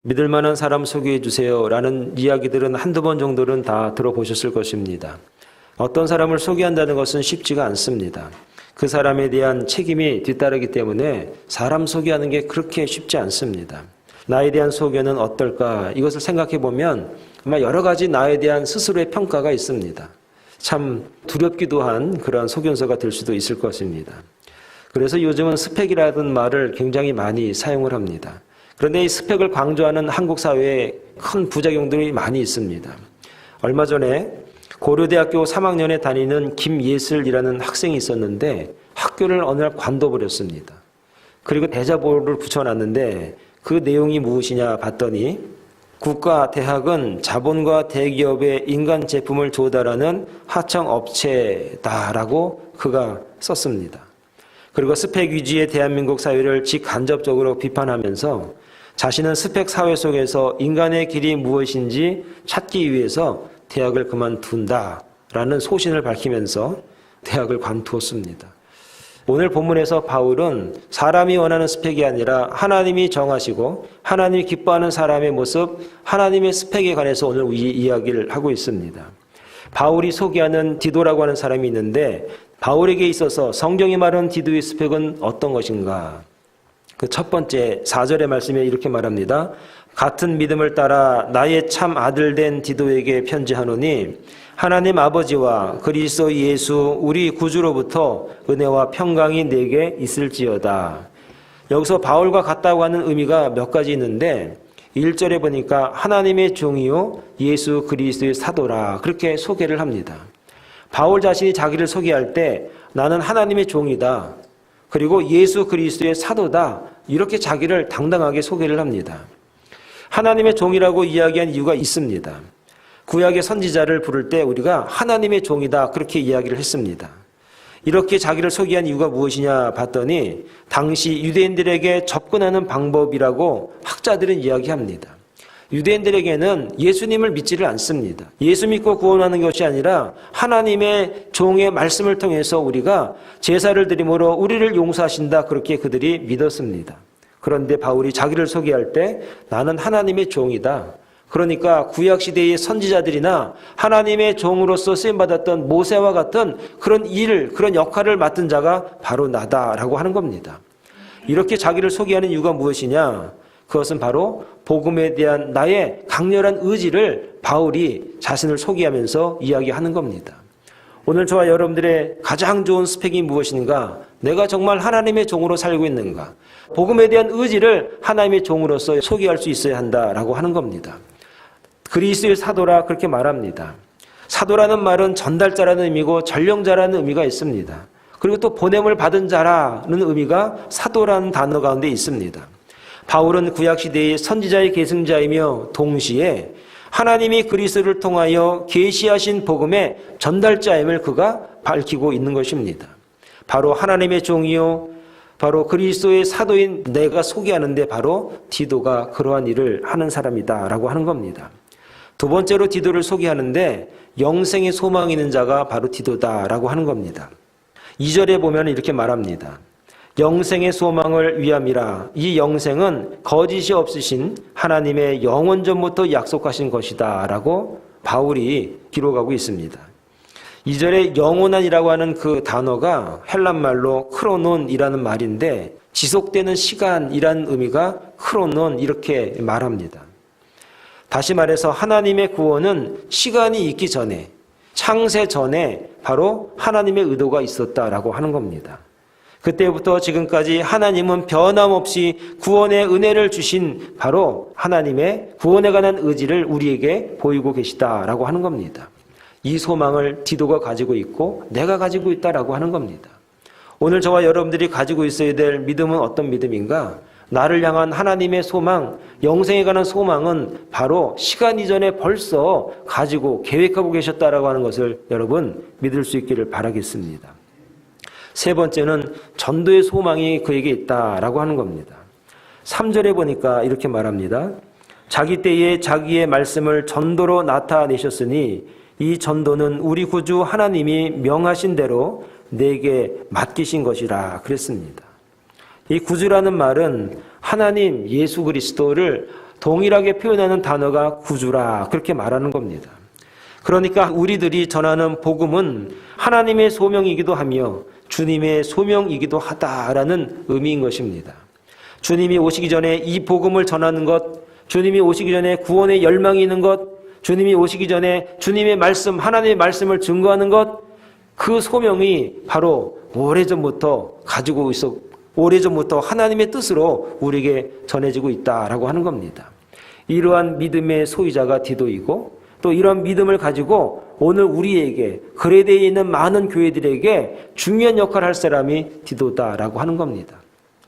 믿을 만한 사람 소개해 주세요 라는 이야기들은 한두 번 정도는 다 들어보셨을 것입니다. 어떤 사람을 소개한다는 것은 쉽지가 않습니다. 그 사람에 대한 책임이 뒤따르기 때문에 사람 소개하는 게 그렇게 쉽지 않습니다. 나에 대한 소개는 어떨까? 이것을 생각해 보면 아마 여러 가지 나에 대한 스스로의 평가가 있습니다. 참 두렵기도 한 그런 소견서가 될 수도 있을 것입니다. 그래서 요즘은 스펙이라는 말을 굉장히 많이 사용을 합니다. 그런데 이 스펙을 강조하는 한국 사회에 큰 부작용들이 많이 있습니다. 얼마 전에 고려대학교 3학년에 다니는 김예슬이라는 학생이 있었는데 학교를 어느 날 관둬버렸습니다. 그리고 대자보를 붙여놨는데 그 내용이 무엇이냐 봤더니 국가, 대학은 자본과 대기업의 인간 제품을 조달하는 하청업체다라고 그가 썼습니다. 그리고 스펙 위주의 대한민국 사회를 직간접적으로 비판하면서 자신은 스펙 사회 속에서 인간의 길이 무엇인지 찾기 위해서 대학을 그만둔다라는 소신을 밝히면서 대학을 관두었습니다. 오늘 본문에서 바울은 사람이 원하는 스펙이 아니라 하나님이 정하시고 하나님이 기뻐하는 사람의 모습, 하나님의 스펙에 관해서 오늘 이야기를 하고 있습니다. 바울이 소개하는 디도라고 하는 사람이 있는데 바울에게 있어서 성경이 말하는 디도의 스펙은 어떤 것인가? 그 첫 번째 4절의 말씀에 이렇게 말합니다. 같은 믿음을 따라 나의 참 아들 된 디도에게 편지하노니 하나님 아버지와 그리스도 예수 우리 구주로부터 은혜와 평강이 내게 있을지어다. 여기서 바울과 같다고 하는 의미가 몇 가지 있는데 1절에 보니까 하나님의 종이요 예수 그리스도의 사도라 그렇게 소개를 합니다. 바울 자신이 자기를 소개할 때 나는 하나님의 종이다. 그리고 예수 그리스도의 사도다. 이렇게 자기를 당당하게 소개를 합니다. 하나님의 종이라고 이야기한 이유가 있습니다. 구약의 선지자를 부를 때 우리가 하나님의 종이다 그렇게 이야기를 했습니다. 이렇게 자기를 소개한 이유가 무엇이냐 봤더니 당시 유대인들에게 접근하는 방법이라고 학자들은 이야기합니다. 유대인들에게는 예수님을 믿지를 않습니다. 예수 믿고 구원하는 것이 아니라 하나님의 종의 말씀을 통해서 우리가 제사를 드림으로 우리를 용서하신다 그렇게 그들이 믿었습니다. 그런데 바울이 자기를 소개할 때 나는 하나님의 종이다. 그러니까 구약시대의 선지자들이나 하나님의 종으로서 쓰임받았던 모세와 같은 그런 그런 역할을 맡은 자가 바로 나다라고 하는 겁니다. 이렇게 자기를 소개하는 이유가 무엇이냐? 그것은 바로 복음에 대한 나의 강렬한 의지를 바울이 자신을 소개하면서 이야기하는 겁니다. 오늘 저와 여러분들의 가장 좋은 스펙이 무엇인가? 내가 정말 하나님의 종으로 살고 있는가? 복음에 대한 의지를 하나님의 종으로서 소개할 수 있어야 한다라고 하는 겁니다. 그리스도의 사도라 그렇게 말합니다. 사도라는 말은 전달자라는 의미고 전령자라는 의미가 있습니다. 그리고 또 보냄을 받은 자라는 의미가 사도라는 단어 가운데 있습니다. 바울은 구약시대의 선지자의 계승자이며 동시에 하나님이 그리스도를 통하여 계시하신 복음의 전달자임을 그가 밝히고 있는 것입니다. 바로 하나님의 종이요 바로 그리스도의 사도인 내가 소개하는데 바로 디도가 그러한 일을 하는 사람이다라고 하는 겁니다. 두 번째로 디도를 소개하는데 영생의 소망이 있는 자가 바로 디도다라고 하는 겁니다. 2절에 보면 이렇게 말합니다. 영생의 소망을 위함이라. 이 영생은 거짓이 없으신 하나님의 영원 전부터 약속하신 것이다 라고 바울이 기록하고 있습니다. 2절에 영원한이라고 하는 그 단어가 헬란말로 크로논이라는 말인데 지속되는 시간이라는 의미가 크로논 이렇게 말합니다. 다시 말해서 하나님의 구원은 시간이 있기 전에 창세 전에 바로 하나님의 의도가 있었다라고 하는 겁니다. 그때부터 지금까지 하나님은 변함없이 구원의 은혜를 주신 바로 하나님의 구원에 관한 의지를 우리에게 보이고 계시다라고 하는 겁니다. 이 소망을 디도가 가지고 있고 내가 가지고 있다라고 하는 겁니다. 오늘 저와 여러분들이 가지고 있어야 될 믿음은 어떤 믿음인가? 나를 향한 하나님의 소망, 영생에 관한 소망은 바로 시간 이전에 벌써 가지고 계획하고 계셨다라고 하는 것을 여러분 믿을 수 있기를 바라겠습니다. 세 번째는 전도의 소망이 그에게 있다라고 하는 겁니다. 3절에 보니까 이렇게 말합니다. 자기 때에 자기의 말씀을 전도로 나타내셨으니 이 전도는 우리 구주 하나님이 명하신 대로 내게 맡기신 것이라 그랬습니다. 이 구주라는 말은 하나님 예수 그리스도를 동일하게 표현하는 단어가 구주라 그렇게 말하는 겁니다. 그러니까 우리들이 전하는 복음은 하나님의 소명이기도 하며 주님의 소명이기도 하다라는 의미인 것입니다. 주님이 오시기 전에 이 복음을 전하는 것, 주님이 오시기 전에 구원의 열망이 있는 것, 주님이 오시기 전에 주님의 말씀, 하나님의 말씀을 증거하는 것, 그 소명이 바로 오래전부터 오래전부터 하나님의 뜻으로 우리에게 전해지고 있다라고 하는 겁니다. 이러한 믿음의 소유자가 디도이고 또 이런 믿음을 가지고 오늘 우리에게 그레데에 있는 많은 교회들에게 중요한 역할을 할 사람이 디도다라고 하는 겁니다.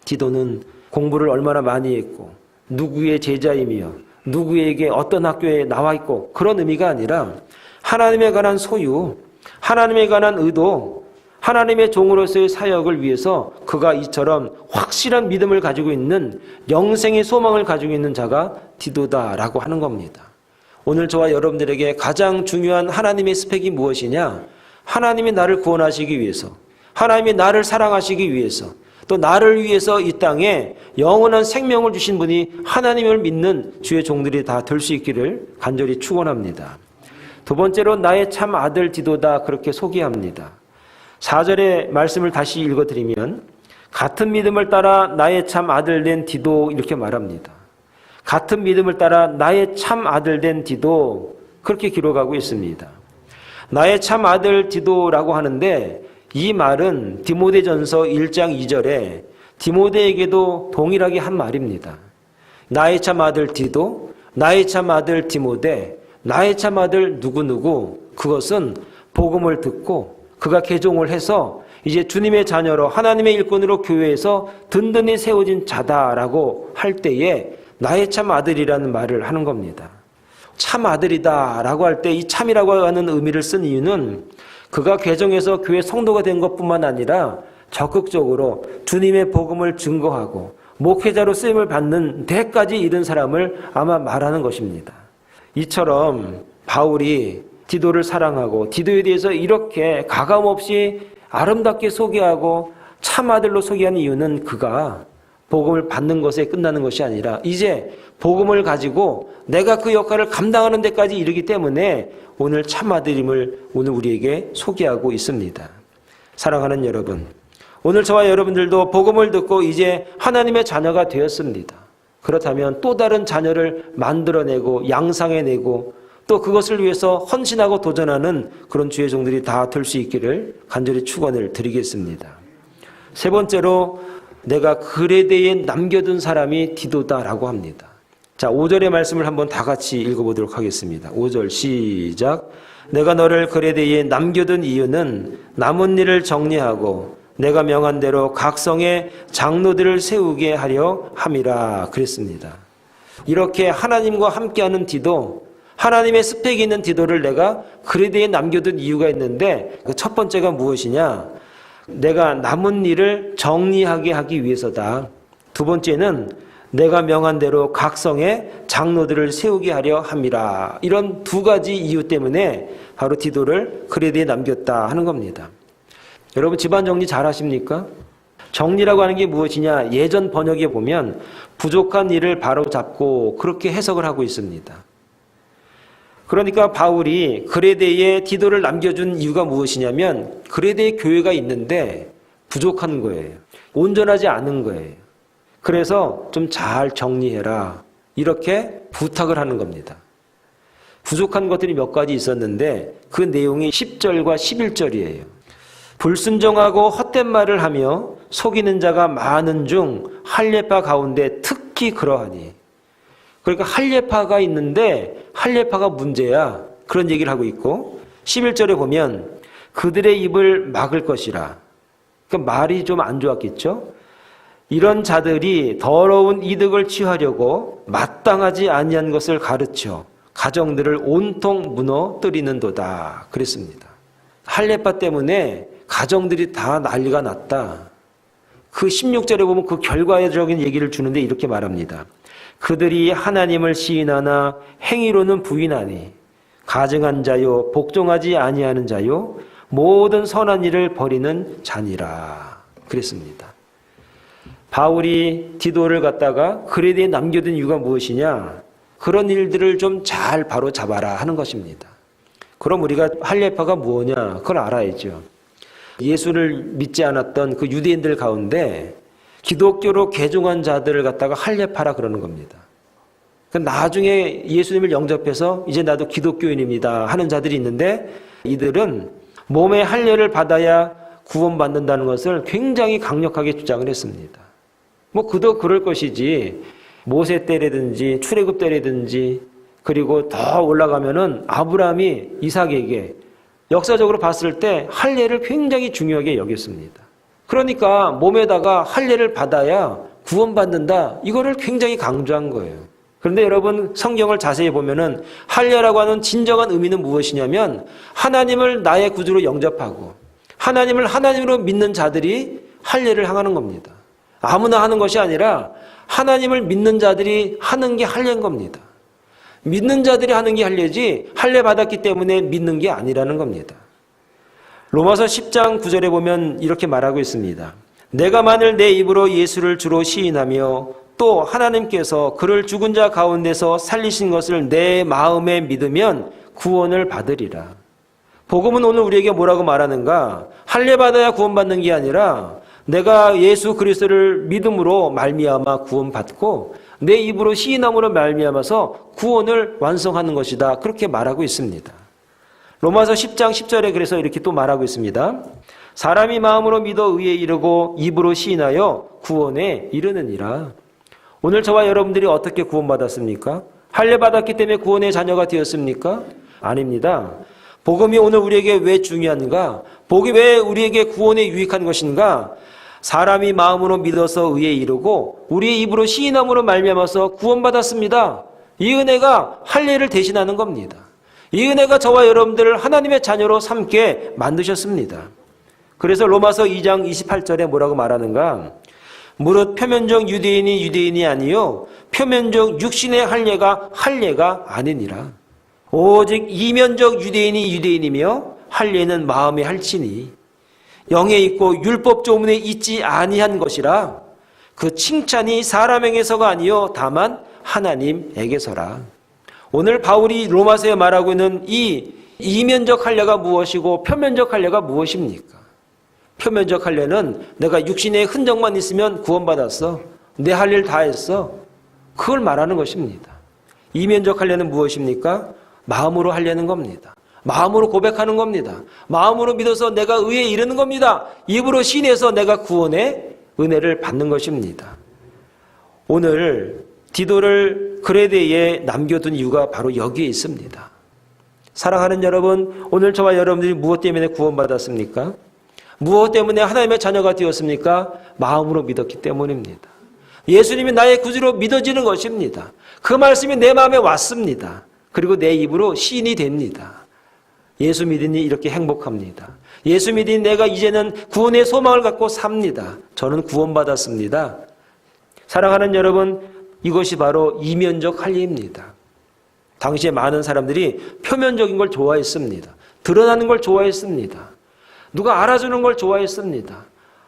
디도는 공부를 얼마나 많이 했고 누구의 제자이며 누구에게 어떤 학교에 나와 있고 그런 의미가 아니라 하나님에 관한 소유, 하나님에 관한 의도, 하나님의 종으로서의 사역을 위해서 그가 이처럼 확실한 믿음을 가지고 있는 영생의 소망을 가지고 있는 자가 디도다라고 하는 겁니다. 오늘 저와 여러분들에게 가장 중요한 하나님의 스펙이 무엇이냐? 하나님이 나를 구원하시기 위해서, 하나님이 나를 사랑하시기 위해서, 또 나를 위해서 이 땅에 영원한 생명을 주신 분이 하나님을 믿는 주의 종들이 다 될 수 있기를 간절히 축원합니다. 두 번째로 나의 참 아들 디도다 그렇게 소개합니다. 4절의 말씀을 다시 읽어드리면 같은 믿음을 따라 나의 참 아들 된 디도 이렇게 말합니다. 같은 믿음을 따라 나의 참 아들 된 디도 그렇게 기록하고 있습니다. 나의 참 아들 디도라고 하는데 이 말은 디모데전서 1장 2절에 디모데에게도 동일하게 한 말입니다. 나의 참 아들 디도, 나의 참 아들 디모데, 나의 참 아들 누구누구 그것은 복음을 듣고 그가 개종을 해서 이제 주님의 자녀로 하나님의 일꾼으로 교회에서 든든히 세워진 자다라고 할 때에 나의 참 아들이라는 말을 하는 겁니다. 참 아들이다라고 할 때 이 참이라고 하는 의미를 쓴 이유는 그가 개종해서 교회 성도가 된 것뿐만 아니라 적극적으로 주님의 복음을 증거하고 목회자로 쓰임을 받는 데까지 이른 사람을 아마 말하는 것입니다. 이처럼 바울이 디도를 사랑하고 디도에 대해서 이렇게 가감없이 아름답게 소개하고 참 아들로 소개하는 이유는 그가 복음을 받는 것에 끝나는 것이 아니라 이제 복음을 가지고 내가 그 역할을 감당하는 데까지 이르기 때문에 오늘 참 아들임을 오늘 우리에게 소개하고 있습니다. 사랑하는 여러분, 오늘 저와 여러분들도 복음을 듣고 이제 하나님의 자녀가 되었습니다. 그렇다면 또 다른 자녀를 만들어내고 양상해내고 또 그것을 위해서 헌신하고 도전하는 그런 주의 종들이 다 될 수 있기를 간절히 축원을 드리겠습니다. 세 번째로 내가 그레데에 남겨둔 사람이 디도다라고 합니다. 자, 5절의 말씀을 한번 다 같이 읽어보도록 하겠습니다. 5절 시작. 내가 너를 그레데에 남겨둔 이유는 남은 일을 정리하고 내가 명한 대로 각 성에 장로들을 세우게 하려 함이라 그랬습니다. 이렇게 하나님과 함께하는 디도, 하나님의 스펙이 있는 디도를 내가 그레데에 남겨둔 이유가 있는데 그 첫 번째가 무엇이냐? 내가 남은 일을 정리하게 하기 위해서다. 두 번째는 내가 명한 대로 각 성에 장로들을 세우게 하려 함이라. 이런 두 가지 이유 때문에 바로 디도를 그레데에 남겼다 하는 겁니다. 여러분 집안 정리 잘 하십니까? 정리라고 하는 게 무엇이냐? 예전 번역에 보면 부족한 일을 바로잡고 그렇게 해석을 하고 있습니다. 그러니까 바울이 그레데에 디도를 남겨준 이유가 무엇이냐면 그레데에 교회가 있는데 부족한 거예요. 온전하지 않은 거예요. 그래서 좀 잘 정리해라. 이렇게 부탁을 하는 겁니다. 부족한 것들이 몇 가지 있었는데 그 내용이 10절과 11절이에요. 불순종하고 헛된 말을 하며 속이는 자가 많은 중 할례파 가운데 특히 그러하니. 그러니까 할례파가 있는데 할례파가 문제야. 그런 얘기를 하고 있고 11절에 보면 그들의 입을 막을 것이라. 그러니까 말이 좀 안 좋았겠죠. 이런 자들이 더러운 이득을 취하려고 마땅하지 아니한 것을 가르쳐 가정들을 온통 무너뜨리는도다. 그랬습니다. 할례파 때문에 가정들이 다 난리가 났다. 그 16절에 보면 그 결과적인 얘기를 주는데 이렇게 말합니다. 그들이 하나님을 시인하나 행위로는 부인하니 가증한 자요 복종하지 아니하는 자요 모든 선한 일을 버리는 자니라. 그랬습니다. 바울이 디도를 갖다가 그레데에 남겨둔 이유가 무엇이냐? 그런 일들을 좀 잘 바로 잡아라 하는 것입니다. 그럼 우리가 할례파가 뭐냐? 그걸 알아야죠. 예수를 믿지 않았던 그 유대인들 가운데 기독교로 개종한 자들을 갖다가 할례파라 그러는 겁니다. 나중에 예수님을 영접해서 이제 나도 기독교인입니다 하는 자들이 있는데, 이들은 몸의 할례를 받아야 구원받는다는 것을 굉장히 강력하게 주장을 했습니다. 그도 그럴 것이지, 모세 때라든지 출애굽 때라든지, 그리고 더 올라가면은 아브라함이 이삭에게 역사적으로 봤을 때 할례를 굉장히 중요하게 여겼습니다. 그러니까 몸에다가 할례를 받아야 구원받는다, 이거를 굉장히 강조한 거예요. 그런데 여러분, 성경을 자세히 보면은 할례라고 하는 진정한 의미는 무엇이냐면, 하나님을 나의 구주로 영접하고 하나님을 하나님으로 믿는 자들이 할례를 행하는 겁니다. 아무나 하는 것이 아니라 하나님을 믿는 자들이 하는 게 할례인 겁니다. 믿는 자들이 하는 게 할례지, 할례 받았기 때문에 믿는 게 아니라는 겁니다. 로마서 10장 9절에 보면 이렇게 말하고 있습니다. 내가 만일 내 입으로 예수를 주로 시인하며 또 하나님께서 그를 죽은 자 가운데서 살리신 것을 내 마음에 믿으면 구원을 받으리라. 복음은 오늘 우리에게 뭐라고 말하는가? 할례 받아야 구원받는 게 아니라 내가 예수 그리스도를 믿음으로 말미암아 구원받고 내 입으로 시인함으로 말미암아서 구원을 완성하는 것이다, 그렇게 말하고 있습니다. 로마서 10장 10절에 그래서 이렇게 또 말하고 있습니다. 사람이 마음으로 믿어 의에 이르고 입으로 시인하여 구원에 이르느니라. 오늘 저와 여러분들이 어떻게 구원받았습니까? 할례 받았기 때문에 구원의 자녀가 되었습니까? 아닙니다. 복음이 오늘 우리에게 왜 중요한가? 복이 왜 우리에게 구원에 유익한 것인가? 사람이 마음으로 믿어서 의에 이르고 우리의 입으로 시인함으로 말미암아서 구원받았습니다. 이 은혜가 할례를 대신하는 겁니다. 이 은혜가 저와 여러분들을 하나님의 자녀로 삼게 만드셨습니다. 그래서 로마서 2장 28절에 뭐라고 말하는가? 무릇 표면적 유대인이 유대인이 아니요 표면적 육신의 할례가 아니니라. 오직 이면적 유대인이 유대인이며 할례는 마음의 할지니 영에 있고 율법 조문에 있지 아니한 것이라. 그 칭찬이 사람에게서가 아니요 다만 하나님에게서라. 오늘 바울이 로마서에 말하고 있는 이 이면적 할례가 무엇이고 표면적 할례가 무엇입니까? 표면적 할례는 내가 육신의 흔적만 있으면 구원받았어, 내 할 일 다 했어, 그걸 말하는 것입니다. 이면적 할례는 무엇입니까? 마음으로 하려는 겁니다. 마음으로 고백하는 겁니다. 마음으로 믿어서 내가 의에 이르는 겁니다. 입으로 시인해서 내가 구원의 은혜를 받는 것입니다. 오늘 디도를 그레데에 남겨둔 이유가 바로 여기에 있습니다. 사랑하는 여러분, 오늘 저와 여러분들이 무엇 때문에 구원받았습니까? 무엇 때문에 하나님의 자녀가 되었습니까? 마음으로 믿었기 때문입니다. 예수님이 나의 구주로 믿어지는 것입니다. 그 말씀이 내 마음에 왔습니다. 그리고 내 입으로 시인이 됩니다. 예수 믿으니 이렇게 행복합니다. 예수 믿으니 내가 이제는 구원의 소망을 갖고 삽니다. 저는 구원받았습니다. 사랑하는 여러분, 이것이 바로 이면적 할례입니다. 당시에 많은 사람들이 표면적인 걸 좋아했습니다. 드러나는 걸 좋아했습니다. 누가 알아주는 걸 좋아했습니다.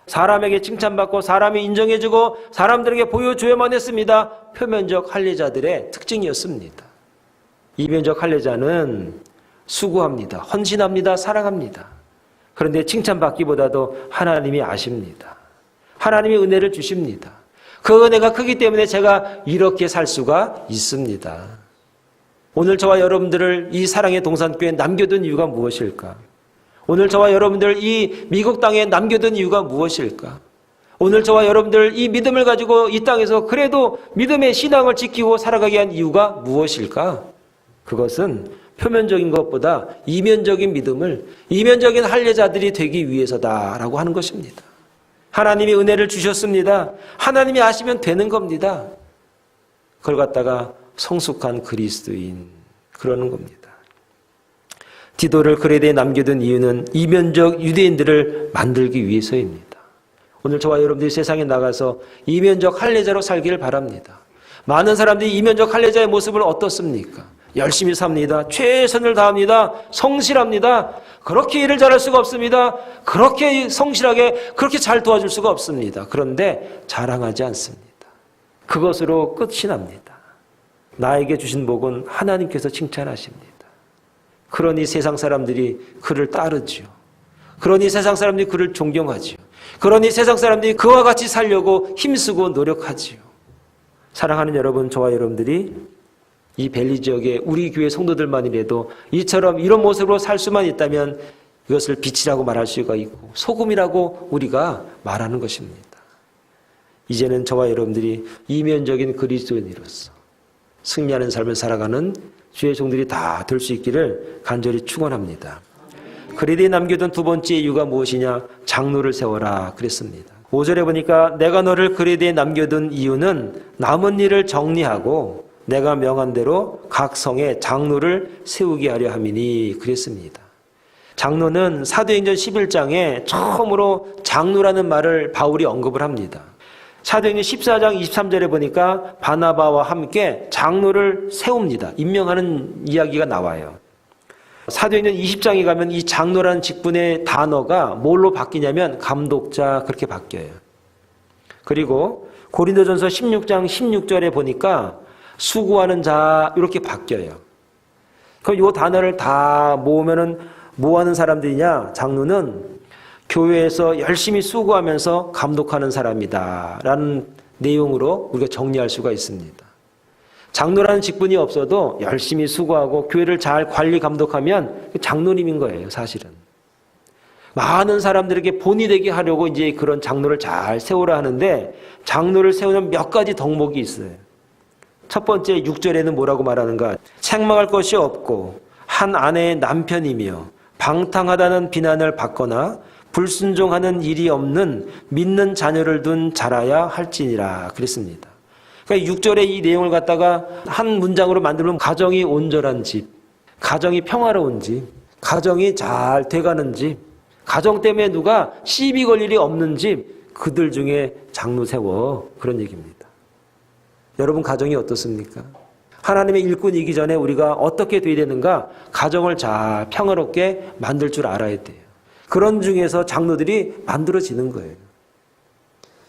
사람에게 칭찬받고 사람이 인정해주고 사람들에게 보여줘야만 했습니다. 표면적 할례자들의 특징이었습니다. 이면적 할례자는 수고합니다. 헌신합니다. 사랑합니다. 그런데 칭찬받기보다도 하나님이 아십니다. 하나님이 은혜를 주십니다. 그 은혜가 크기 때문에 제가 이렇게 살 수가 있습니다. 오늘 저와 여러분들을 이 사랑의 동산교회에 남겨둔 이유가 무엇일까? 오늘 저와 여러분들 이 미국 땅에 남겨둔 이유가 무엇일까? 오늘 저와 여러분들 이 믿음을 가지고 이 땅에서 그래도 믿음의 신앙을 지키고 살아가게 한 이유가 무엇일까? 그것은 표면적인 것보다 이면적인 믿음을, 이면적인 할례자들이 되기 위해서다라고 하는 것입니다. 하나님이 은혜를 주셨습니다. 하나님이 아시면 되는 겁니다. 그걸 갖다가 성숙한 그리스도인, 그러는 겁니다. 디도를 그레데에 남겨둔 이유는 이면적 유대인들을 만들기 위해서입니다. 오늘 저와 여러분들이 세상에 나가서 이면적 할례자로 살기를 바랍니다. 많은 사람들이 이면적 할례자의 모습을 어떻습니까? 열심히 삽니다. 최선을 다합니다. 성실합니다. 그렇게 일을 잘할 수가 없습니다. 그렇게 성실하게 그렇게 잘 도와줄 수가 없습니다. 그런데 자랑하지 않습니다. 그것으로 끝이 납니다. 나에게 주신 복은 하나님께서 칭찬하십니다. 그러니 세상 사람들이 그를 따르지요. 그러니 세상 사람들이 그를 존경하지요. 그러니 세상 사람들이 그와 같이 살려고 힘쓰고 노력하지요. 사랑하는 여러분, 저와 여러분들이 이 벨리 지역의 우리 교회 성도들만이라도 이처럼 이런 모습으로 살 수만 있다면 이것을 빛이라고 말할 수가 있고 소금이라고 우리가 말하는 것입니다. 이제는 저와 여러분들이 이면적인 그리스도인으로서 승리하는 삶을 살아가는 주의 종들이 다 될 수 있기를 간절히 축원합니다. 그레디에 남겨둔 두 번째 이유가 무엇이냐? 장로를 세워라 그랬습니다. 5절에 보니까 내가 너를 그레디에 남겨둔 이유는 남은 일을 정리하고 내가 명한 대로 각 성에 장로를 세우게 하려 함이니 그랬습니다. 장로는 사도행전 11장에 처음으로 장로라는 말을 바울이 언급을 합니다. 사도행전 14장 23절에 보니까 바나바와 함께 장로를 세웁니다. 임명하는 이야기가 나와요. 사도행전 20장에 가면 이 장로라는 직분의 단어가 뭘로 바뀌냐면 감독자 그렇게 바뀌어요. 그리고 고린도전서 16장 16절에 보니까 수고하는 자 이렇게 바뀌어요. 그럼 이 단어를 다 모으면은 뭐 하는 사람들이냐? 장로는 교회에서 열심히 수고하면서 감독하는 사람이다 라는 내용으로 우리가 정리할 수가 있습니다. 장로라는 직분이 없어도 열심히 수고하고 교회를 잘 관리 감독하면 장로님인 거예요, 사실은. 많은 사람들에게 본이 되게 하려고 이제 그런 장로를 잘 세우라 하는데 장로를 세우는 몇 가지 덕목이 있어요. 첫 번째 6절에는 뭐라고 말하는가? 책망할 것이 없고 한 아내의 남편이며 방탕하다는 비난을 받거나 불순종하는 일이 없는 믿는 자녀를 둔 자라야 할지니라 그랬습니다. 그러니까 6절의 이 내용을 갖다가 한 문장으로 만들면 가정이 온전한 집, 가정이 평화로운 집, 가정이 잘 돼가는 집, 가정 때문에 누가 시비 걸 일이 없는 집, 그들 중에 장로 세워 그런 얘기입니다. 여러분 가정이 어떻습니까? 하나님의 일꾼이기 전에 우리가 어떻게 돼야 되는가? 가정을 잘 평화롭게 만들 줄 알아야 돼요. 그런 중에서 장로들이 만들어지는 거예요.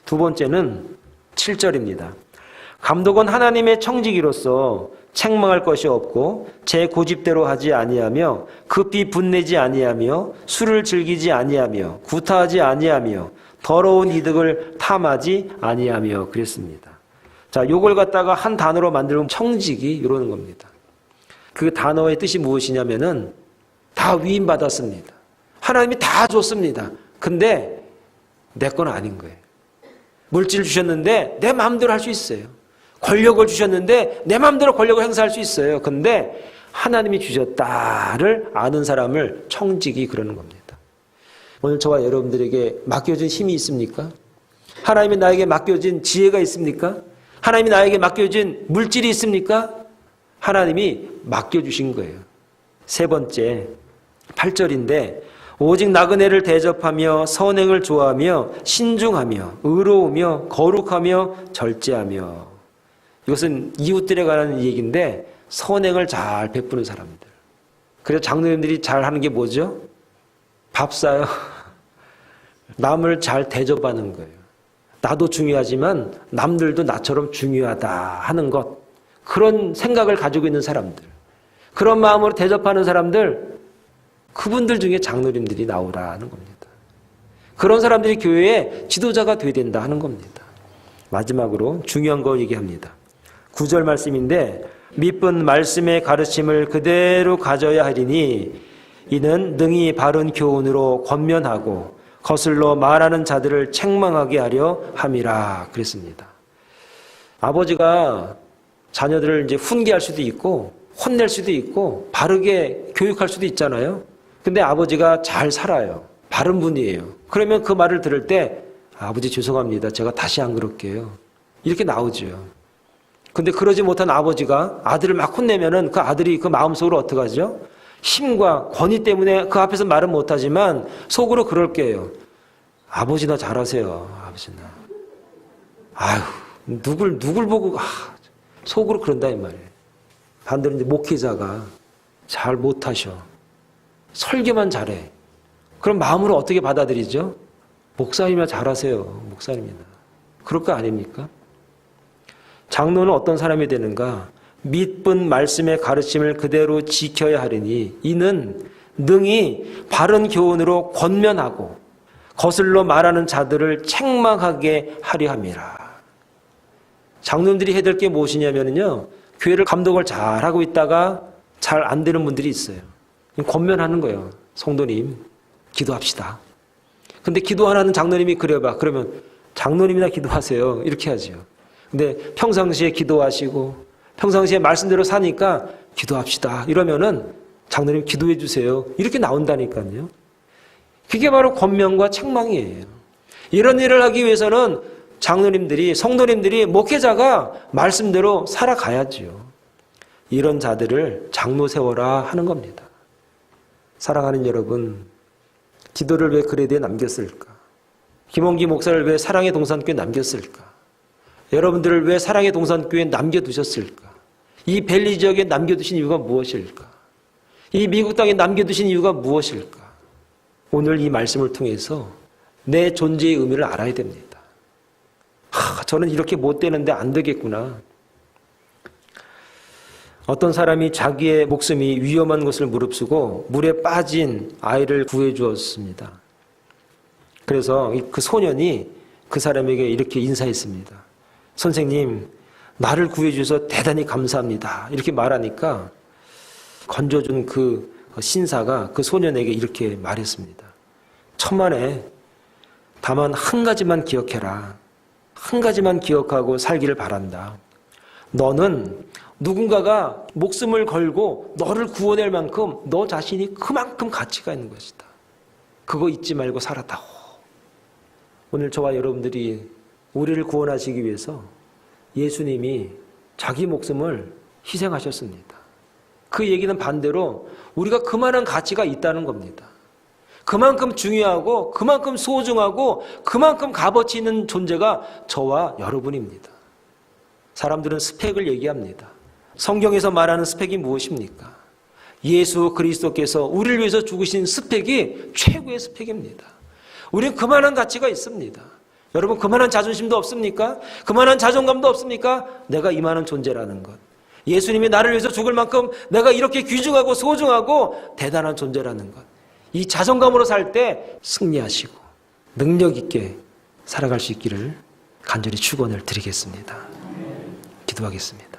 두 번째는 7절입니다. 감독은 하나님의 청지기로서 책망할 것이 없고 제 고집대로 하지 아니하며 급히 분내지 아니하며 술을 즐기지 아니하며 구타하지 아니하며 더러운 이득을 탐하지 아니하며 그랬습니다. 자, 요걸 갖다가 한 단어로 만들면 청지기 이러는 겁니다. 그 단어의 뜻이 무엇이냐면은 다 위임받았습니다. 하나님이 다 줬습니다. 근데 내 건 아닌 거예요. 물질 주셨는데 내 마음대로 할 수 있어요. 권력을 주셨는데 내 마음대로 권력을 행사할 수 있어요. 근데 하나님이 주셨다를 아는 사람을 청지기 그러는 겁니다. 오늘 저와 여러분들에게 맡겨진 힘이 있습니까? 하나님이 나에게 맡겨진 지혜가 있습니까? 하나님이 나에게 맡겨진 물질이 있습니까? 하나님이 맡겨주신 거예요. 세 번째 8절인데 오직 나그네를 대접하며 선행을 좋아하며 신중하며 의로우며 거룩하며 절제하며 이것은 이웃들에 관한 얘기인데 선행을 잘 베푸는 사람들. 그래서 장로님들이 잘 하는 게 뭐죠? 밥 사요. 남을 잘 대접하는 거예요. 나도 중요하지만 남들도 나처럼 중요하다 하는 것. 그런 생각을 가지고 있는 사람들. 그런 마음으로 대접하는 사람들, 그분들 중에 장로님들이 나오라는 겁니다. 그런 사람들이 교회의 지도자가 되어야 된다 하는 겁니다. 마지막으로 중요한 거 얘기합니다. 9절 말씀인데 믿은 말씀의 가르침을 그대로 가져야 하리니 이는 능히 바른 교훈으로 권면하고 거슬러 말하는 자들을 책망하게 하려 함이라 그랬습니다. 아버지가 자녀들을 이제 훈계할 수도 있고 혼낼 수도 있고 바르게 교육할 수도 있잖아요. 근데 아버지가 잘 살아요. 바른 분이에요. 그러면 그 말을 들을 때 아버지 죄송합니다. 제가 다시 안 그럴게요. 이렇게 나오죠. 근데 그러지 못한 아버지가 아들을 막 혼내면은 그 아들이 그 마음속으로 어떻게 하죠? 힘과 권위 때문에 그 앞에서 말은 못하지만 속으로 그럴 게요. 아버지나 잘하세요. 아버지나. 아휴, 누굴 보고 속으로 그런다 이 말이에요. 반대로 이제 목회자가 잘 못하셔. 설교만 잘해. 그럼 마음으로 어떻게 받아들이죠? 목사님이나 잘하세요. 목사님이나. 그럴 거 아닙니까? 장로는 어떤 사람이 되는가? 믿은 말씀의 가르침을 그대로 지켜야 하리니 이는 능히 바른 교훈으로 권면하고 거슬러 말하는 자들을 책망하게 하려 함이라. 장로님들이 해야 될 게 무엇이냐면요, 교회를 감독을 잘하고 있다가 잘 안 되는 분들이 있어요. 권면하는 거예요. 성도님, 기도합시다. 근데 기도 안 하는 장로님이 그래봐. 그러면 장로님이나 기도하세요. 이렇게 하죠. 근데 평상시에 기도하시고 평상시에 말씀대로 사니까 기도합시다. 이러면은 장로님 기도해 주세요. 이렇게 나온다니까요. 그게 바로 권면과 책망이에요. 이런 일을 하기 위해서는 장로님들이, 성도님들이, 목회자가 말씀대로 살아가야지요. 이런 자들을 장로 세워라 하는 겁니다. 사랑하는 여러분, 기도를 왜 그레드에 남겼을까? 김원기 목사를 왜 사랑의 동산교회에 남겼을까? 여러분들을 왜 사랑의 동산교회에 남겨두셨을까? 이 벨리 지역에 남겨두신 이유가 무엇일까? 이 미국 땅에 남겨두신 이유가 무엇일까? 오늘 이 말씀을 통해서 내 존재의 의미를 알아야 됩니다. 저는 이렇게 못 되는데 안 되겠구나. 어떤 사람이 자기의 목숨이 위험한 것을 무릅쓰고 물에 빠진 아이를 구해 주었습니다. 그래서 그 소년이 그 사람에게 이렇게 인사했습니다. 선생님, 나를 구해 주셔서 대단히 감사합니다. 이렇게 말하니까 건져준 그 신사가 그 소년에게 이렇게 말했습니다. 천만에 다만 한 가지만 기억해라. 한 가지만 기억하고 살기를 바란다. 너는 누군가가 목숨을 걸고 너를 구원할 만큼 너 자신이 그만큼 가치가 있는 것이다. 그거 잊지 말고 살았다고. 오늘 저와 여러분들이 우리를 구원하시기 위해서 예수님이 자기 목숨을 희생하셨습니다. 그 얘기는 반대로 우리가 그만한 가치가 있다는 겁니다. 그만큼 중요하고 그만큼 소중하고 그만큼 값어치 있는 존재가 저와 여러분입니다. 사람들은 스펙을 얘기합니다. 성경에서 말하는 스펙이 무엇입니까? 예수 그리스도께서 우리를 위해서 죽으신 스펙이 최고의 스펙입니다. 우리는 그만한 가치가 있습니다. 여러분, 그만한 자존심도 없습니까? 그만한 자존감도 없습니까? 내가 이만한 존재라는 것. 예수님이 나를 위해서 죽을 만큼 내가 이렇게 귀중하고 소중하고 대단한 존재라는 것. 이 자존감으로 살 때 승리하시고 능력 있게 살아갈 수 있기를 간절히 축원을 드리겠습니다. 기도하겠습니다.